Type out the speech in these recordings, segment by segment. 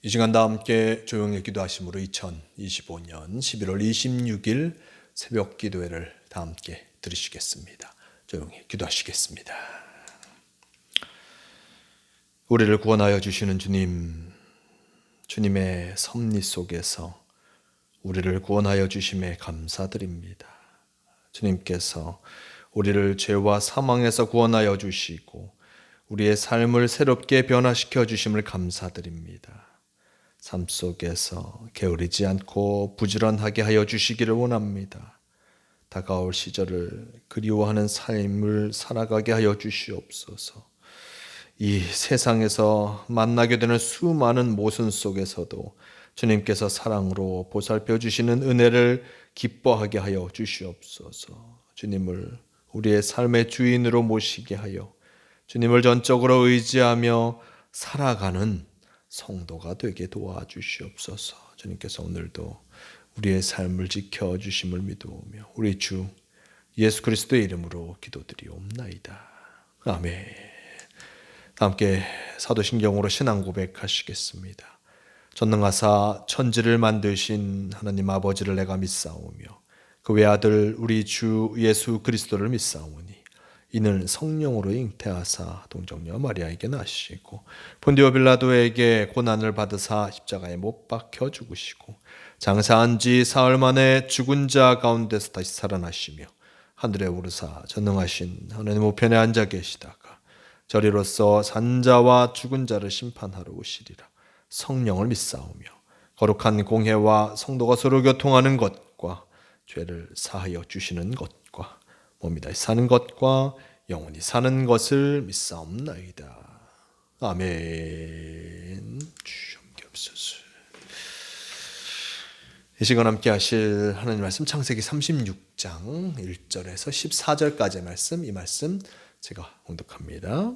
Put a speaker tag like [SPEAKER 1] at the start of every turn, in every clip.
[SPEAKER 1] 이 시간 다 함께 조용히 기도하심으로 2025년 11월 26일 새벽 기도회를 다 함께 들으시겠습니다. 조용히 기도하시겠습니다. 우리를 구원하여 주시는 주님, 주님의 섭리 속에서 우리를 구원하여 주심에 감사드립니다. 주님께서 우리를 죄와 사망에서 구원하여 주시고 우리의 삶을 새롭게 변화시켜 주심을 감사드립니다. 삶 속에서 게으르지 않고 부지런하게 하여 주시기를 원합니다. 다가올 시절을 그리워하는 삶을 살아가게 하여 주시옵소서. 이 세상에서 만나게 되는 수많은 모순 속에서도 주님께서 사랑으로 보살펴 주시는 은혜를 기뻐하게 하여 주시옵소서. 주님을 우리의 삶의 주인으로 모시게 하여 주님을 전적으로 의지하며 살아가는 성도가 되게 도와주시옵소서. 주님께서 오늘도 우리의 삶을 지켜주심을 믿으며 우리 주 예수 그리스도의 이름으로 기도드리옵나이다. 아멘. 함께 사도신경으로 신앙 고백하시겠습니다. 전능하사 천지를 만드신 하나님 아버지를 내가 믿사오며 그 외아들 우리 주 예수 그리스도를 믿사오니 이는 성령으로 잉태하사 동정녀 마리아에게 나시고 본디오 빌라도에게 고난을 받으사 십자가에 못 박혀 죽으시고 장사한 지 사흘 만에 죽은 자 가운데서 다시 살아나시며 하늘에 오르사 전능하신 하나님 우편에 앉아 계시다가 저리로서 산자와 죽은 자를 심판하러 오시리라. 성령을 믿사오며 거룩한 공회와 성도가 서로 교통하는 것과 죄를 사하여 주시는 것과 몸이 다시 사는 것과 영원히 사는 것을 믿사옵나이다. 아멘. 주여 함께하옵소서. 이 시간 함께 하실 하나님 말씀 창세기 36장 1절에서 14절까지의 말씀, 이 말씀 제가 봉독합니다.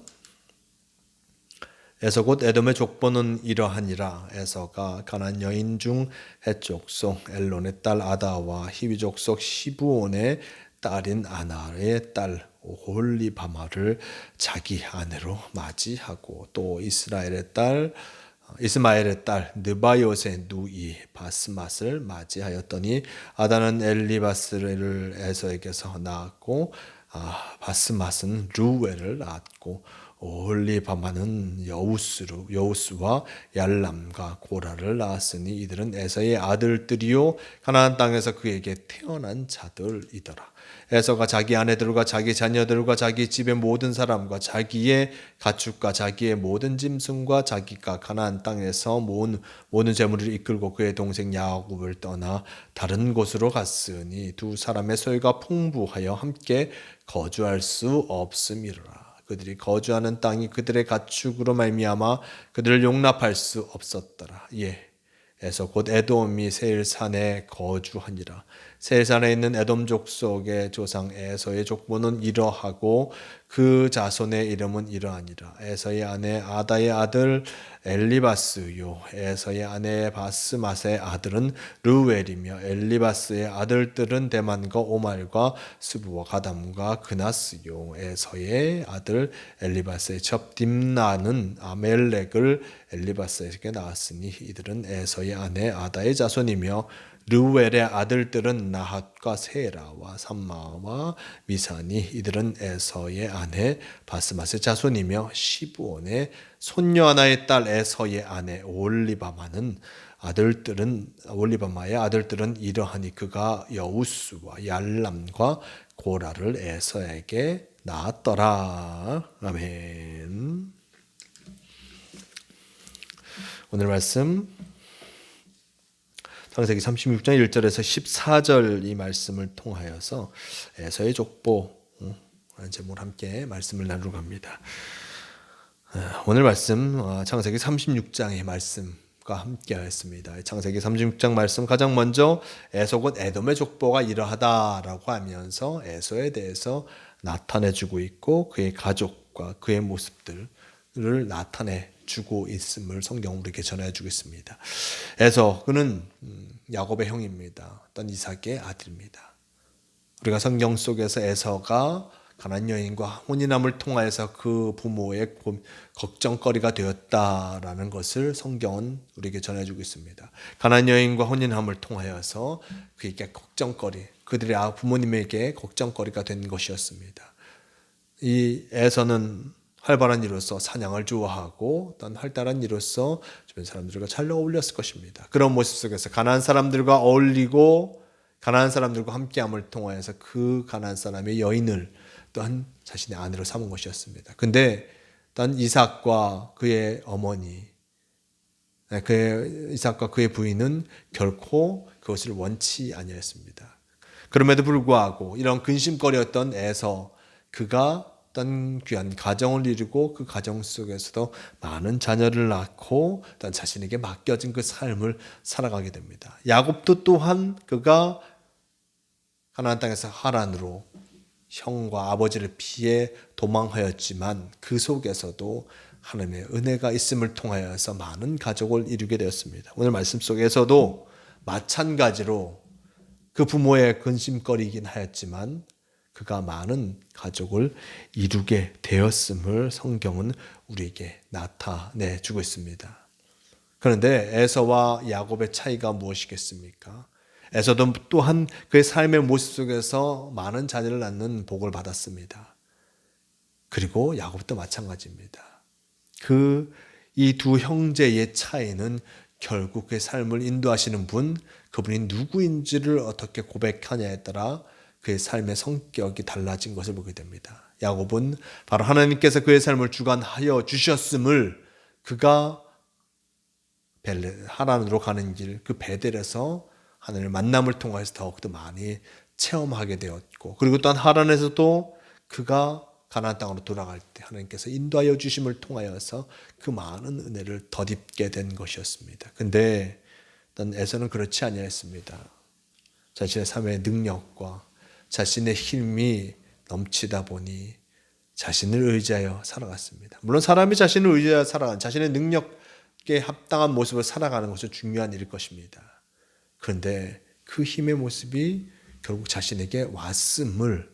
[SPEAKER 1] 에서 곧 에돔의 족보는 이러하니라. 에서가 가나안 여인 중 헷 족속 엘론의 딸 아다와 히위 족속 시브온의 딸인 아나의 딸 오홀리바마를 자기 아내로 맞이하고 또 이스마엘의 딸 느바요의 누이 바스맛을 맞이하였더니 아다는 엘리바스를 에서에게서 낳았고 바스맛은 루엘을 낳았고 오홀리바마는 여우스와 얄람과 고라를 낳았으니 이들은 에서의 아들들이요 가나안 땅에서 그에게 태어난 자들이더라. 에서가 자기 아내들과 자기 자녀들과 자기 집의 모든 사람과 자기의 가축과 자기의 모든 짐승과 자기가 가나안 땅에서 모은 모든 재물을 이끌고 그의 동생 야곱을 떠나 다른 곳으로 갔으니 두 사람의 소유가 풍부하여 함께 거주할 수 없음이라. 그들이 거주하는 땅이 그들의 가축으로 말미암아 그들을 용납할 수 없었더라. 에서 곧 에돔이 세일산에 거주하니라. 세일산에 있는 에돔 족속의 조상 에서의 족보는 이러하고 그 자손의 이름은 이러하니라. 에서의 아내 아다의 아들 엘리바스요 에서의 아내 바스맛의 아들은 르웰이며 엘리바스의 아들들은 데만과 오말과 스부와 가담과 그나스요 에서의 아들 엘리바스의 첩 딥나는 아멜렉을 엘리바스에게 낳았으니 이들은 에서의 아내 아다의 자손이며 르웰의 아들들은 나핫과 세라와 삼마와 미사니 이들은 에서의 아내 바스맛의 자손이며 시브온의 손녀 하나의 딸 에서의 아내 올리바마의 아들들은 이러하니 그가 여우스와 얄람과 고라를 에서에게 낳았더라. 아멘. 오늘 말씀 창세기 36장 1절에서 14절 이 말씀을 통하여서 에서의 족보 제목으로 함께 말씀을 나누고 합니다. 오늘 말씀 창세기 36장의 말씀과 함께 하였습니다. 창세기 36장 말씀 가장 먼저 에서 곧 에돔의 족보가 이러하다라고 하면서 에서에 대해서 나타내주고 있고 그의 가족과 그의 모습들을 나타내주고 있음을 성경 우리에게 전해주고 있습니다. 에서 그는 야곱의 형입니다. 어떤 이삭의 아들입니다. 우리가 성경 속에서 에서가 가나안 여인과 혼인함을 통하여서 그 부모의 걱정거리가 되었다라는 것을 성경은 우리에게 전해주고 있습니다. 가나안 여인과 혼인함을 통하여서 그에게 걱정거리, 그들의 부모님에게 걱정거리가 된 것이었습니다. 이 에서는 활발한 이로서 사냥을 좋아하고 어떤 활달한 이로서 주변 사람들과 잘 어울렸을 것입니다. 그런 모습 속에서 가나안 사람들과 어울리고 가나안 사람들과 함께함을 통하여서 그 가나안 사람의 여인을 또한 자신의 아내로 삼은 것이었습니다. 근데 또한 이삭과 그의 어머니, 이삭과 그의 부인은 결코 그것을 원치 아니했습니다. 그럼에도 불구하고 이런 근심거리였던 에서 그가 어떤 귀한 가정을 이루고 그 가정 속에서도 많은 자녀를 낳고 어떤 자신에게 맡겨진 그 삶을 살아가게 됩니다. 야곱도 또한 그가 가나안 땅에서 하란으로 형과 아버지를 피해 도망하였지만 그 속에서도 하나님의 은혜가 있음을 통하여서 많은 가족을 이루게 되었습니다. 오늘 말씀 속에서도 마찬가지로 그 부모의 근심거리이긴 하였지만 그가 많은 가족을 이루게 되었음을 성경은 우리에게 나타내 주고 있습니다. 그런데 에서와 야곱의 차이가 무엇이겠습니까? 에서도 또한 그의 삶의 모습 속에서 많은 자녀를 낳는 복을 받았습니다. 그리고 야곱도 마찬가지입니다. 이 두 형제의 차이는 결국 그의 삶을 인도하시는 분, 그분이 누구인지를 어떻게 고백하냐에 따라 그의 삶의 성격이 달라진 것을 보게 됩니다. 야곱은 바로 하나님께서 그의 삶을 주관하여 주셨음을 그가 하란으로 가는 길, 그 베델에서 하나님의 만남을 통해서 더욱더 많이 체험하게 되었고, 그리고 또한 하란에서도 그가 가나안 땅으로 돌아갈 때 하나님께서 인도하여 주심을 통하여서 그 많은 은혜를 덧입게 된 것이었습니다. 근데 에서는 그렇지 아니했습니다. 자신의 삶의 능력과 자신의 힘이 넘치다 보니 자신을 의지하여 살아갔습니다. 물론 사람이 자신을 의지하여 살아가는, 자신의 능력에 합당한 모습을 살아가는 것은 중요한 일일 것입니다. 그런데 그 힘의 모습이 결국 자신에게 왔음을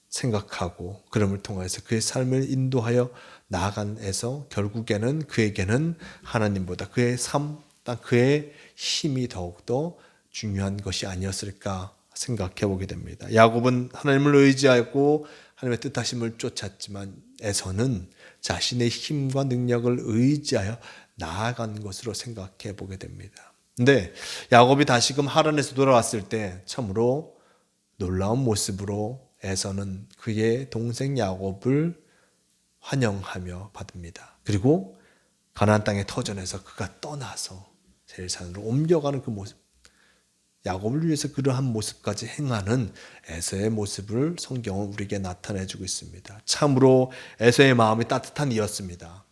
[SPEAKER 1] 생각하고 그럼을 통해서 그의 삶을 인도하여 나아간 에서 결국에는 그에게는 하나님보다 그의 삶, 그의 힘이 더욱더 중요한 것이 아니었을까 생각해 보게 됩니다. 야곱은 하나님을 의지하고 하나님의 뜻하심을 쫓았지만 에서는 자신의 힘과 능력을 의지하여 나아간 것으로 생각해 보게 됩니다. 근데 야곱이 다시금 하란에서 돌아왔을 때 참으로 놀라운 모습으로 에서는 그의 동생 야곱을 환영하며 받습니다. 그리고 가나안 땅의 터전에서 그가 떠나서 세일산으로 옮겨가는 그 모습, 야곱을 위해서 그러한 모습까지 행하는 에서의 모습을 성경은 우리에게 나타내주고 있습니다. 참으로 에서의 마음이 따뜻한 이였습니다.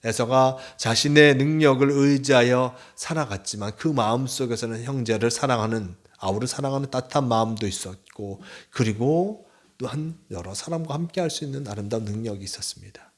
[SPEAKER 1] 에서가 자신의 능력을 의지하여 살아갔지만 그 마음 속에서는 형제를 사랑하는, 아우를 사랑하는 따뜻한 마음도 있었고, 그리고 또한 여러 사람과 함께 할 수 있는 아름다운 능력이 있었습니다.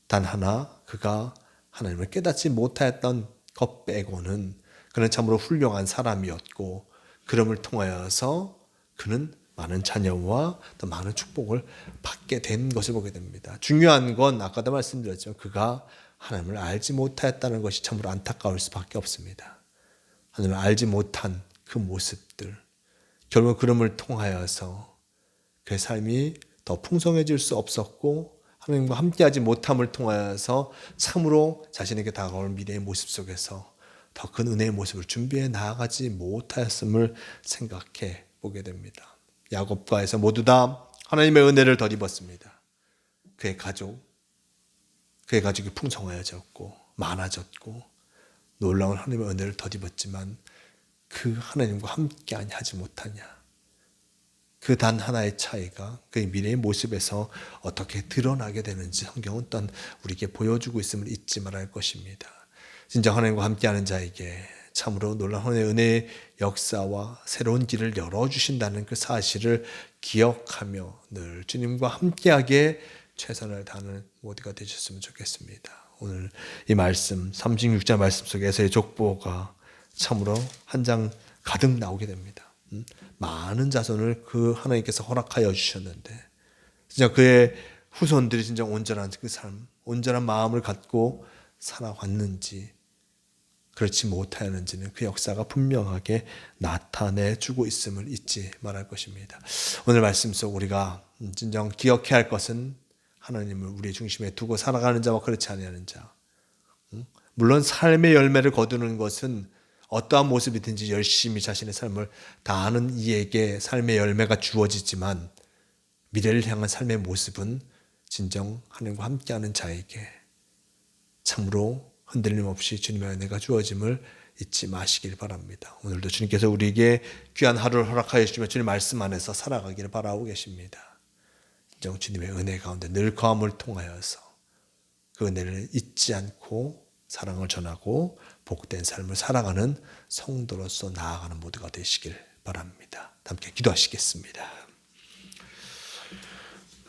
[SPEAKER 1] 단 하나 그가 하나님을 깨닫지 못하였던 것 빼고는 그는 참으로 훌륭한 사람이었고, 그럼을 통하여서 그는 많은 자녀와 또 많은 축복을 받게 된 것을 보게 됩니다. 중요한 건 아까도 말씀드렸지만 그가 하나님을 알지 못하였다는 것이 참으로 안타까울 수밖에 없습니다. 하나님을 알지 못한 그 모습들, 결국 그럼을 통하여서 그의 삶이 더 풍성해질 수 없었고, 하나님과 함께하지 못함을 통하여서 참으로 자신에게 다가올 미래의 모습 속에서 더 큰 은혜의 모습을 준비해 나아가지 못하였음을 생각해 보게 됩니다. 야곱과 에서 모두 다 하나님의 은혜를 덧입었습니다. 그의 가족이 풍성해졌고 많아졌고 놀라운 하나님의 은혜를 덧입었지만 그 하나님과 함께 하지 못하냐, 그 단 하나의 차이가 그의 미래의 모습에서 어떻게 드러나게 되는지 성경은 또한 우리에게 보여주고 있음을 잊지 말아야 할 것입니다. 진정 하나님과 함께하는 자에게 참으로 놀라운 하나님의 은혜의 역사와 새로운 길을 열어주신다는 그 사실을 기억하며 늘 주님과 함께하게 최선을 다하는 모두가 되셨으면 좋겠습니다. 오늘 이 말씀 36장 말씀 속에서의 족보가 참으로 한 장 가득 나오게 됩니다. 많은 자손을 그 하나님께서 허락하여 주셨는데 진짜 그의 후손들이 진짜 온전한 그 삶, 온전한 마음을 갖고 살아왔는지 그렇지 못하였는지는 그 역사가 분명하게 나타내주고 있음을 잊지 말할 것입니다. 오늘 말씀 속 우리가 진정 기억해야 할 것은 하나님을 우리의 중심에 두고 살아가는 자와 그렇지 아니하는 자. 물론 삶의 열매를 거두는 것은 어떠한 모습이든지 열심히 자신의 삶을 다하는 이에게 삶의 열매가 주어지지만 미래를 향한 삶의 모습은 진정 하나님과 함께하는 자에게 참으로 흔들림 없이 주님의 은혜가 주어짐을 잊지 마시길 바랍니다. 오늘도 주님께서 우리에게 귀한 하루를 허락하여 주시며 주님 말씀 안에서 살아가기를 바라고 계십니다. 진정 주님의 은혜 가운데 늘 거함을 통하여서 그 은혜를 잊지 않고 사랑을 전하고 복된 삶을 살아가는 성도로서 나아가는 모두가 되시길 바랍니다. 함께 기도하시겠습니다.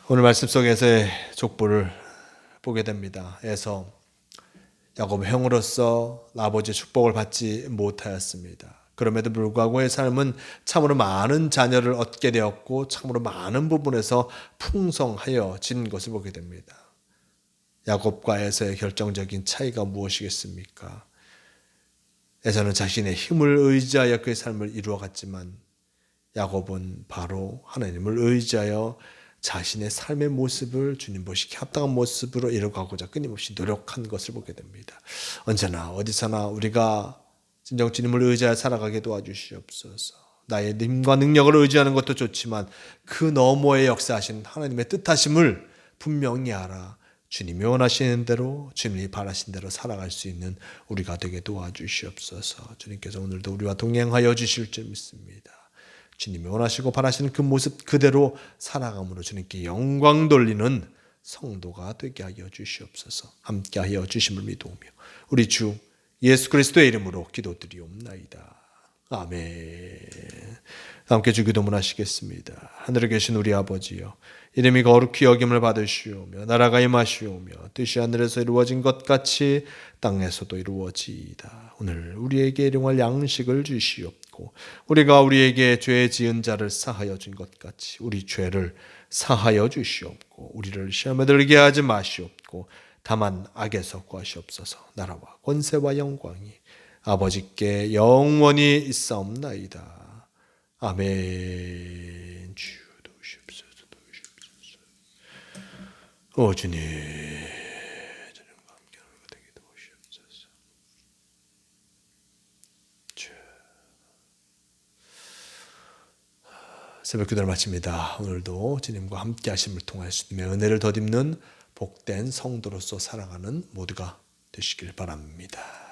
[SPEAKER 1] 오늘 말씀 속에서의 족보를 보게 됩니다. 에서 야곱 형으로서 아버지의 축복을 받지 못하였습니다. 그럼에도 불구하고 그의 삶은 참으로 많은 자녀를 얻게 되었고 참으로 많은 부분에서 풍성하여진 것을 보게 됩니다. 야곱과 에서의 결정적인 차이가 무엇이겠습니까? 에서는 자신의 힘을 의지하여 그의 삶을 이루어갔지만 야곱은 바로 하나님을 의지하여 자신의 삶의 모습을 주님 보시기에 합당한 모습으로 이루어가고자 끊임없이 노력한 것을 보게 됩니다. 언제나 어디서나 우리가 진정 주님을 의지하여 살아가게 도와주시옵소서. 나의 힘과 능력을 의지하는 것도 좋지만 그 너머에 역사하신 하나님의 뜻하심을 분명히 알아 주님이 원하시는 대로 주님이 바라신 대로 살아갈 수 있는 우리가 되게 도와주시옵소서. 주님께서 오늘도 우리와 동행하여 주실 줄 믿습니다. 주님이 원하시고 바라시는 그 모습 그대로 살아감으로 주님께 영광 돌리는 성도가 되게 하여 주시옵소서. 함께 하여 주심을 믿으며 우리 주 예수 그리스도의 이름으로 기도드리옵나이다. 아멘. 함께 주기도문 하시겠습니다. 하늘에 계신 우리 아버지여, 이름이 거룩히 여김을 받으시오며 나라가 임하시오며 뜻이 하늘에서 이루어진 것 같이 땅에서도 이루어지이다. 오늘 우리에게 일용할 양식을 주시옵고 우리가 우리에게 죄 지은 자를 사하여 준 것 같이 우리 죄를 사하여 주시옵고 우리를 시험에 들게 하지 마시옵고 다만 악에서 구하시옵소서. 나라와 권세와 영광이 아버지께 영원히 있사옵나이다. 아멘. 주여 도우시옵소서. 오 주님, 주님과 함께하는 것 되게 도우시옵소서. 새벽 기도를 마칩니다. 오늘도 주님과 함께하심을 통하여 주님의 은혜를 덧입는 복된 성도로서 살아가는 모두가 되시길 바랍니다.